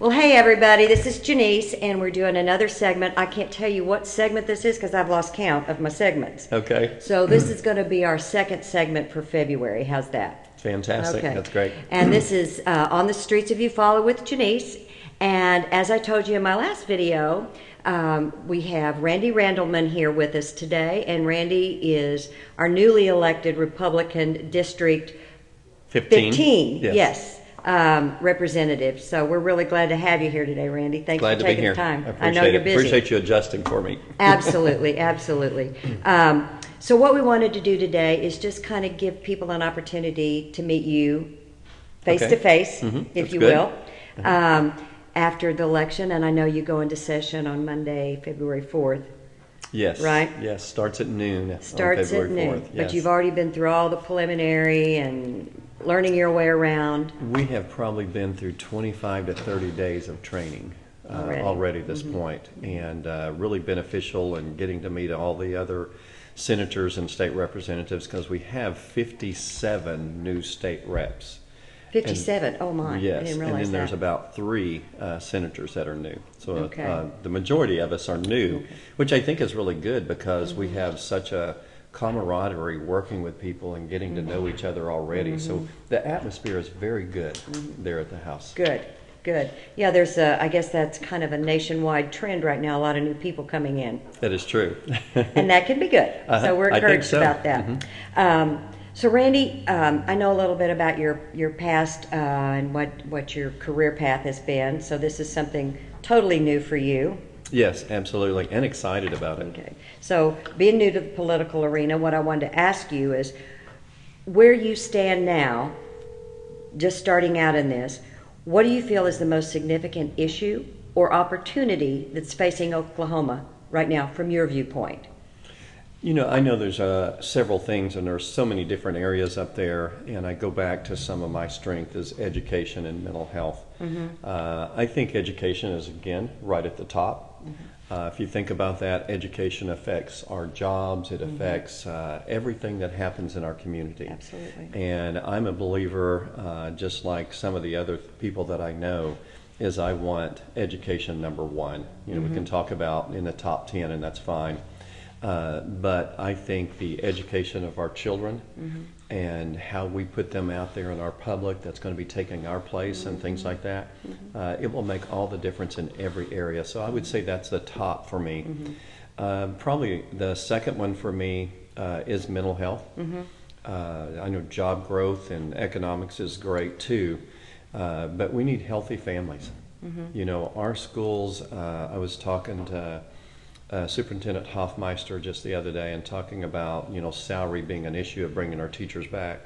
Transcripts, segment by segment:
Well, hey everybody, this is Janice, and we're doing another segment. I can't tell you what segment this is because I've lost count of my segments. Okay. So this is going to be our second segment for February. How's that? Fantastic. Okay. That's great. And this is On the Streets of Eufaula with Janice. And as I told you in my last video, we have Randy Randleman here with us today. And Randy is our newly elected Republican District 15. Yes. Representative. So we're really glad to have you here today, Randy. Thanks Glad for to be taking here. the time. I know you're busy. Appreciate you adjusting for me. Absolutely, absolutely. So what we wanted to do today is just kind of give people an opportunity to meet you face to face, if That's you good. will, after the election. And I know you go into session on Monday, February 4th. Yes. Right? Yes. Starts at noon. Starts on at February noon. 4th. But Yes. you've already been through all the preliminary and learning your way around. We have probably been through 25 to 30 days of training already at this point, and really beneficial in getting to meet all the other senators and state representatives, because we have 57 new state reps. 57. Oh my! Yes, I didn't and realize then there's that. about 3 senators that are new. So Okay. the majority of us are new, which I think is really good, because we have such a camaraderie working with people and getting to know each other already. So the atmosphere is very good there at the House. Good, good. Yeah, there's I guess that's kind of a nationwide trend right now, a lot of new people coming in. That is true. And that can be good. So we're I think encouraged so. about that. So Randy, I know a little bit about your past and what your career path has been. So this is something totally new for you. Yes, absolutely, and excited about it. Okay. So being new to the political arena, what I wanted to ask you is where you stand now, just starting out in this, what do you feel is the most significant issue or opportunity that's facing Oklahoma right now from your viewpoint? You know, I know there's several things, and there's so many different areas up there, and I go back to some of my strength is education and mental health. I think education is, again, right at the top. If you think about that, education affects our jobs, it affects everything that happens in our community. Absolutely. And I'm a believer, just like some of the other people that I know, is I want education number one. You know, we can talk about in the top 10, and that's fine. But I think the education of our children and how we put them out there in our public that's going to be taking our place and things like that, it will make all the difference in every area. So I would say that's the top for me. Probably the second one for me is mental health. I know job growth and economics is great too, but we need healthy families. You know, our schools, I was talking to Superintendent Hoffmeister just the other day and talking about, you know, salary being an issue of bringing our teachers back.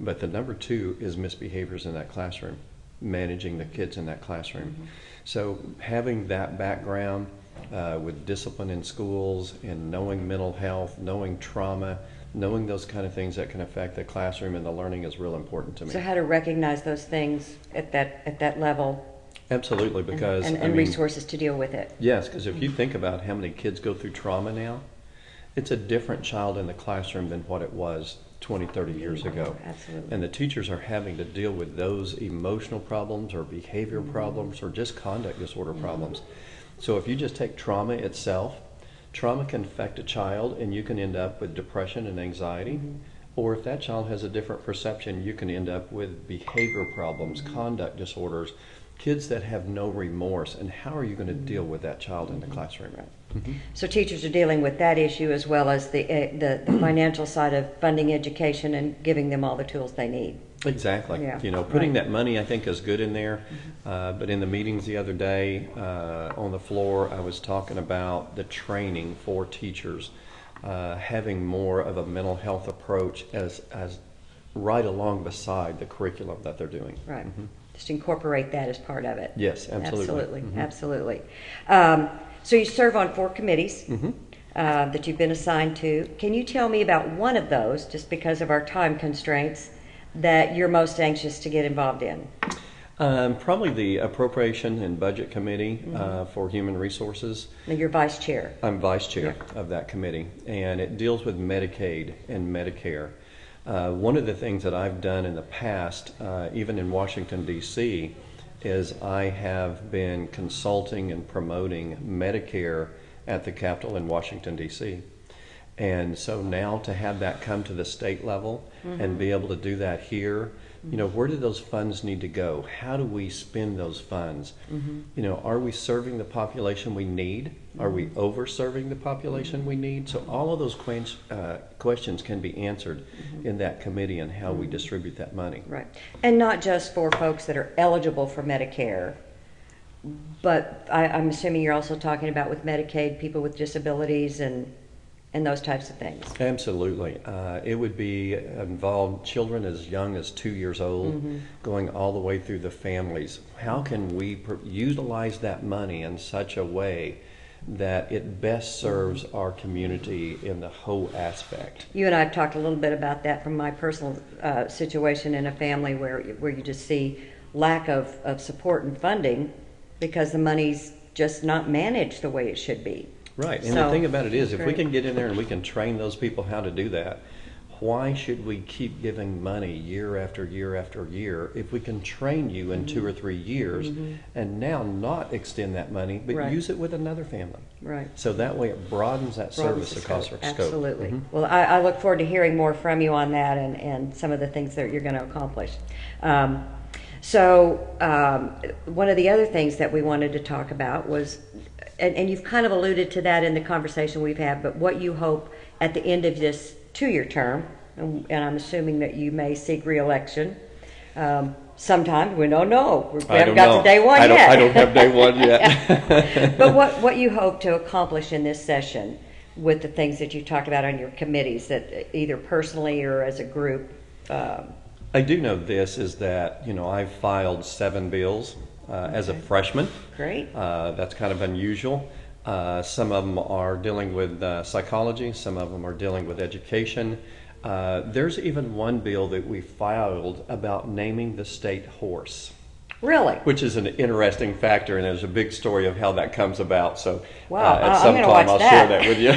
But the number 2 is misbehaviors in that classroom, managing the kids in that classroom. So having that background with discipline in schools and knowing mental health, knowing trauma, knowing those kind of things that can affect the classroom and the learning is real important to me. So how to recognize those things at that level. Absolutely, because and resources to deal with it. Yes, because if you think about how many kids go through trauma now, it's a different child in the classroom than what it was 20, 30 years ago. Absolutely. And the teachers are having to deal with those emotional problems or behavior problems or just conduct disorder problems. So if you just take trauma itself, trauma can affect a child and you can end up with depression and anxiety. Or if that child has a different perception, you can end up with behavior problems, conduct disorders, kids that have no remorse. And how are you going to deal with that child in the classroom? So teachers are dealing with that issue as well as the financial side of funding education and giving them all the tools they need. Exactly. Yeah, you know, putting right. that money I think is good in there. But in the meetings the other day on the floor, I was talking about the training for teachers, having more of a mental health approach as right along beside the curriculum that they're doing. Right. Just incorporate that as part of it. Yes, absolutely. Absolutely. So you serve on 4 committees that you've been assigned to. Can you tell me about one of those, just because of our time constraints, that you're most anxious to get involved in? Probably the Appropriation and Budget Committee for Human Resources. Now, you're vice chair. I'm vice chair of that committee, and it deals with Medicaid and Medicare. One of the things that I've done in the past, even in Washington, D.C., is I have been consulting and promoting Medicare at the Capitol in Washington, D.C. And so now to have that come to the state level and be able to do that here, you know, where do those funds need to go? How do we spend those funds? You know, are we serving the population we need? Are we over-serving the population we need? So all of those questions can be answered in that committee and how we distribute that money. Right. And not just for folks that are eligible for Medicare, but I'm assuming you're also talking about with Medicaid, people with disabilities and those types of things. Absolutely. It would be involved children as young as 2 years old, going all the way through the families. How can we utilize that money in such a way that it best serves our community in the whole aspect? You and I have talked a little bit about that from my personal situation in a family where you just see lack of support and funding because the money's just not managed the way it should be. Right, and the thing about it is, if we can get in there and we can train those people how to do that, why should we keep giving money year after year after year if we can train you in 2 or 3 years and now not extend that money, but use it with another family? Right. So that way it broadens that service across our scope. Absolutely. Well, I look forward to hearing more from you on that and some of the things that you're going to accomplish. So one of the other things that we wanted to talk about was, and you've kind of alluded to that in the conversation we've had, but what you hope at the end of this 2-year term, and I'm assuming that you may seek re-election sometime. We don't know. We haven't got to day one yet. I don't have day one yet. But what you hope to accomplish in this session with the things that you talked about on your committees, that either personally or as a group? I do know this is that, you know, I've filed 7 bills as a freshman. Great. That's kind of unusual. Some of them are dealing with psychology. Some of them are dealing with education. There's even one bill that we filed about naming the state horse. Really? Which is an interesting factor, and there's a big story of how that comes about. So wow, at some time I'll share that with you.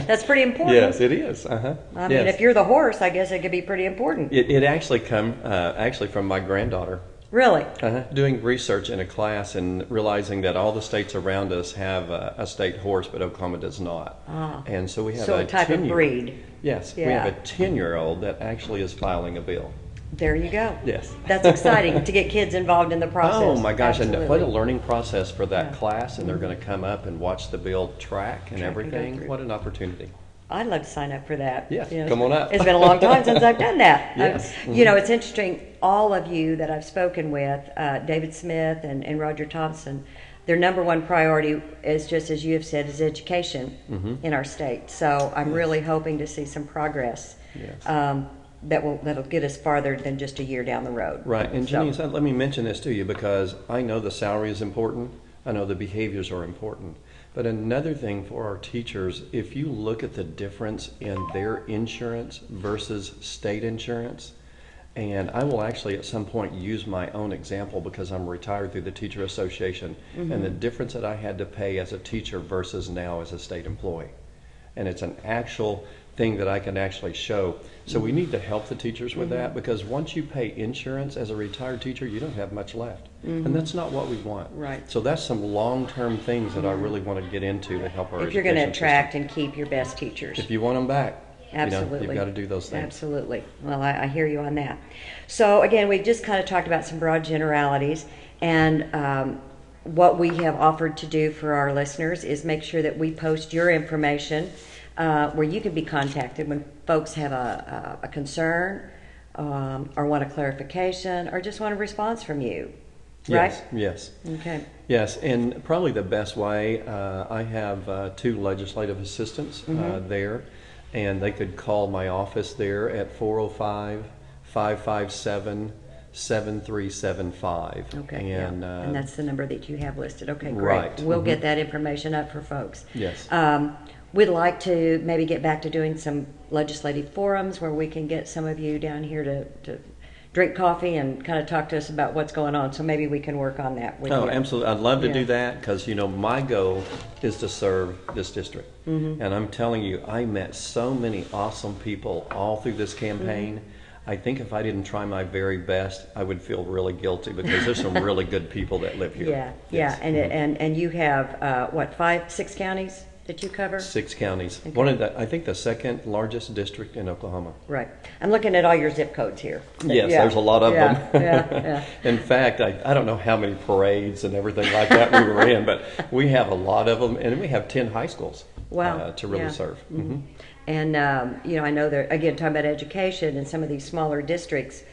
That's pretty important. Yes, it is. I mean, if you're the horse, I guess it could be pretty important. It actually come from my granddaughter. Really? Doing research in a class and realizing that all the states around us have a state horse, but Oklahoma does not. And so we have a type of breed. Yes, we have a 10-year-old that actually is filing a bill. There you go. Yes. That's exciting to get kids involved in the process. Oh my gosh, Absolutely. And what a learning process for that class, and they're going to come up and watch the bill track and everything. What an opportunity. I'd love to sign up for that. Yes, come on up. It's been a long time since I've done that. Yes. You know, it's interesting, all of you that I've spoken with, David Smith and Roger Thompson, their number one priority is, just as you have said, is education in our state. So I'm really hoping to see some progress that'll get us farther than just a year down the road. Right, and Janice, let me mention this to you because I know the salary is important. I know the behaviors are important. But another thing for our teachers, if you look at the difference in their insurance versus state insurance, and I will actually at some point use my own example because I'm retired through the Teacher Association, and the difference that I had to pay as a teacher versus now as a state employee. And it's an actual thing that I can actually show. So we need to help the teachers with that, because once you pay insurance as a retired teacher, you don't have much left. And that's not what we want. Right. So that's some long-term things that I really want to get into to help our education if you're going to attract system. and keep your best teachers. If you want them back. Absolutely. You've got to do those things. Absolutely. Well, I hear you on that. So again, we've just kind of talked about some broad generalities, and what we have offered to do for our listeners is make sure that we post your information where you can be contacted when folks have a concern or want a clarification or just want a response from you. Right? Yes. Okay. Yes, and probably the best way, I have 2 legislative assistants there, and they could call my office there at 405-557-7375. Okay, and that's the number that you have listed. Okay, great. Right. We'll get that information up for folks. Yes. We'd like to maybe get back to doing some legislative forums where we can get some of you down here to drink coffee and kind of talk to us about what's going on. So maybe we can work on that with you. Absolutely. I'd love to do that because, my goal is to serve this district. And I'm telling you, I met so many awesome people all through this campaign. I think if I didn't try my very best, I would feel really guilty because there's some really good people that live here. Yeah, Yes. and you have what, 6 counties that you cover? 6 counties. Okay. One of the, I think the second largest district in Oklahoma. Right. I'm looking at all your zip codes here. Yes, Yeah. there's a lot of them. Yeah. In fact, I don't know how many parades and everything like that we were in, but we have a lot of them, and we have 10 high schools Wow. to really Yeah. serve. Mm-hmm. And, I know that, again, talking about education and some of these smaller districts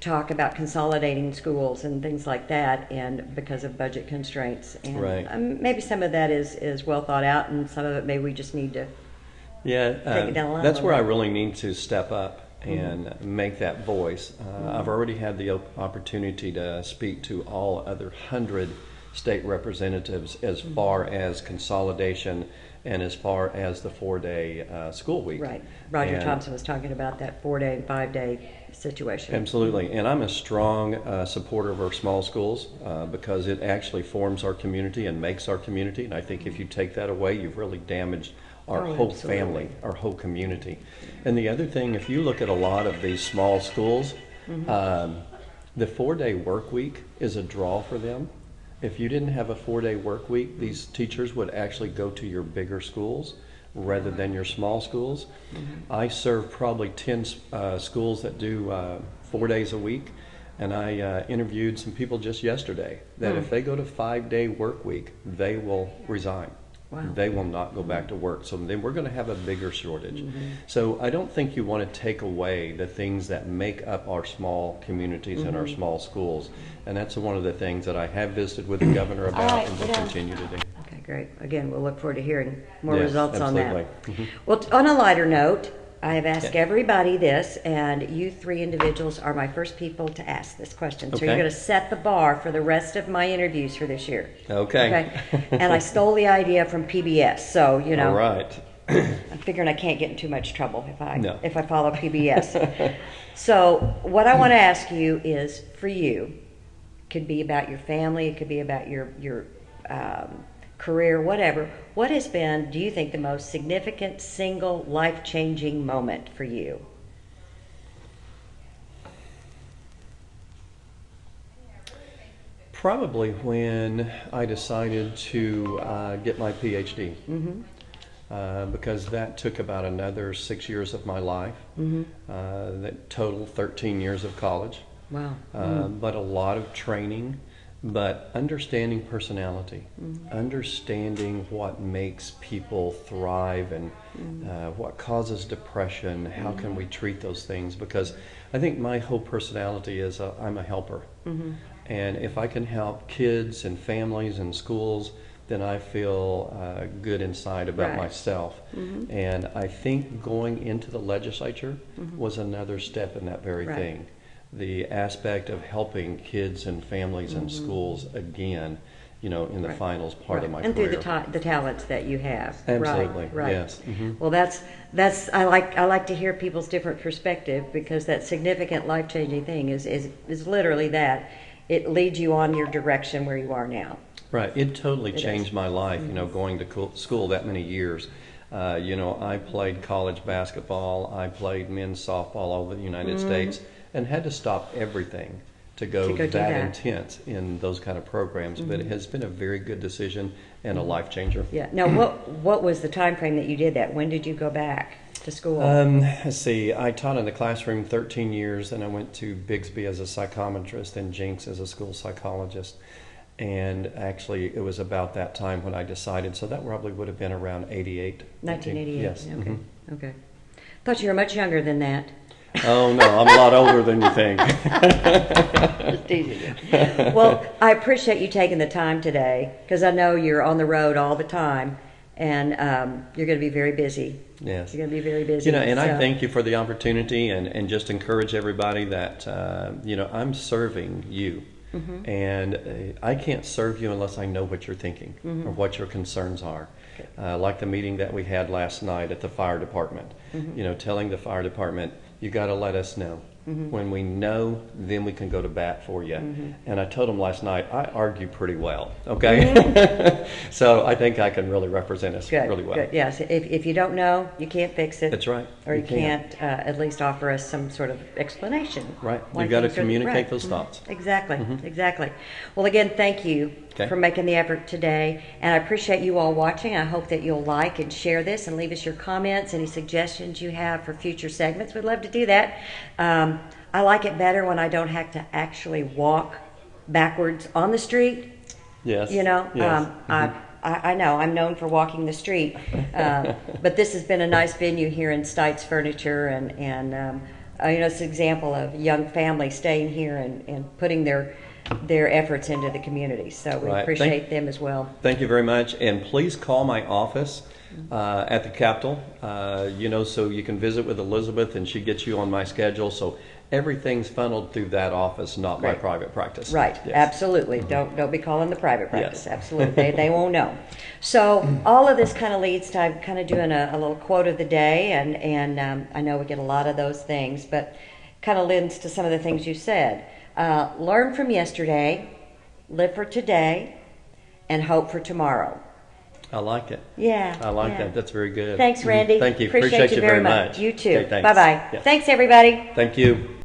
talk about consolidating schools and things like that, and because of budget constraints. And Right. Maybe some of that is well thought out, and some of it maybe we just need to Yeah, take it down the line a that's little where I bit. really need to step up and make that voice. I've already had the opportunity to speak to all other 100 state representatives as far as consolidation and as far as the 4-day school week. Right. Roger And- Thompson was talking about that 4-day and 5-day situation. Absolutely, and I'm a strong supporter of our small schools because it actually forms our community and makes our community. And I think if you take that away, you've really damaged our Oh, whole absolutely. family, our whole community. And the other thing, if you look at a lot of these small schools, the 4-day work week is a draw for them. If you didn't have a 4-day work week, these teachers would actually go to your bigger schools rather than your small schools. I serve probably 10 schools that do 4 days a week, and I interviewed some people just yesterday that if they go to 5-day work week, they will resign. Wow. They will not go back to work. So then we're going to have a bigger shortage. So I don't think you want to take away the things that make up our small communities and our small schools. And that's one of the things that I have visited with the governor about right, and will yeah. continue to do. Okay, great. Again, we'll look forward to hearing more Yes, results on that. absolutely. Well, on a lighter note, I have asked Yeah. everybody this, and you 3 individuals are my first people to ask this question. So Okay. you're going to set the bar for the rest of my interviews for this year. Okay. And I stole the idea from PBS, so All right. I'm figuring I can't get in too much trouble No. if I follow PBS. So what I want to ask you is, for you, could be about your family, it could be about your career, whatever. What has been, do you think, the most significant single life-changing moment for you? Probably when I decided to get my PhD. Because that took about another 6 years of my life. That totaled 13 years of college. Wow. But a lot of training, but understanding personality, understanding what makes people thrive and what causes depression, how can we treat those things, because I think my whole personality is I'm a helper. And if I can help kids and families and schools, then I feel good inside about Right. myself. And I think going into the legislature was another step in that very Right. thing. The aspect of helping kids and families and schools again, in the Right. finals part of my and career. through the talents that you have. Absolutely, Right. yes. Well, that's I like to hear people's different perspective, because that significant life-changing thing is literally that. It leads you on your direction where you are now. Right, it totally It changed is. my life, going to school that many years. I played college basketball, I played men's softball all over the United States, and had to stop everything to go, To go do that that. intense in those kind of programs. But it has been a very good decision and a life changer. Yeah. Now, what was the time frame that you did that? When did you go back to school? Let's see, I taught in the classroom 13 years, then I went to Bixby as a psychometrist and Jinx as a school psychologist. And actually, it was about that time when I decided, so that probably would have been around 88. 1988. Yes. Okay. Okay. Thought you were much younger than that. Oh, no, I'm a lot older than you think. Just teasing you. Well, I appreciate you taking the time today, because I know you're on the road all the time, and you're going to be very busy. Yes. You're going to be very busy. And I so- thank you for the opportunity and just encourage everybody that, I'm serving you. And I can't serve you unless I know what you're thinking or what your concerns are. Like the meeting that we had last night at the fire department, telling the fire department, you got to let us know. When we know, then we can go to bat for you. And I told him last night, I argue pretty well, okay? So I think I can really represent us really well. Good, yes. If you don't know, you can't fix it. That's right. Or you can't at least offer us some sort of explanation. Right. why You've got to things are- communicate those thoughts. Exactly, exactly. Well, again, thank you for making the effort today. And I appreciate you all watching. I hope that you'll like and share this and leave us your comments, any suggestions you have for future segments. We'd love to do that. I like it better when I don't have to actually walk backwards on the street. Yes. You know, Yes. I know I'm known for walking the street, but this has been a nice venue here in Stites Furniture, and you know, it's an example of a young family staying here and putting their efforts into the community. So we appreciate them as well. Thank you very much, and please call my office at the Capitol. You know, so you can visit with Elizabeth, and she gets you on my schedule. So everything's funneled through that office, not my private practice. Right, yes. Absolutely. Don't be calling the private practice. Yes. Absolutely, they won't know. So all of this kind of leads to I'm kind of doing a little quote of the day, and I know we get a lot of those things, but kind of lends to some of the things you said. Learn from yesterday, live for today, and hope for tomorrow. I like it. Yeah. I like that. That's very good. Thanks, Randy. Thank you. Appreciate you very much. You too. Okay, thanks. Bye-bye. Yes. Thanks, everybody. Thank you.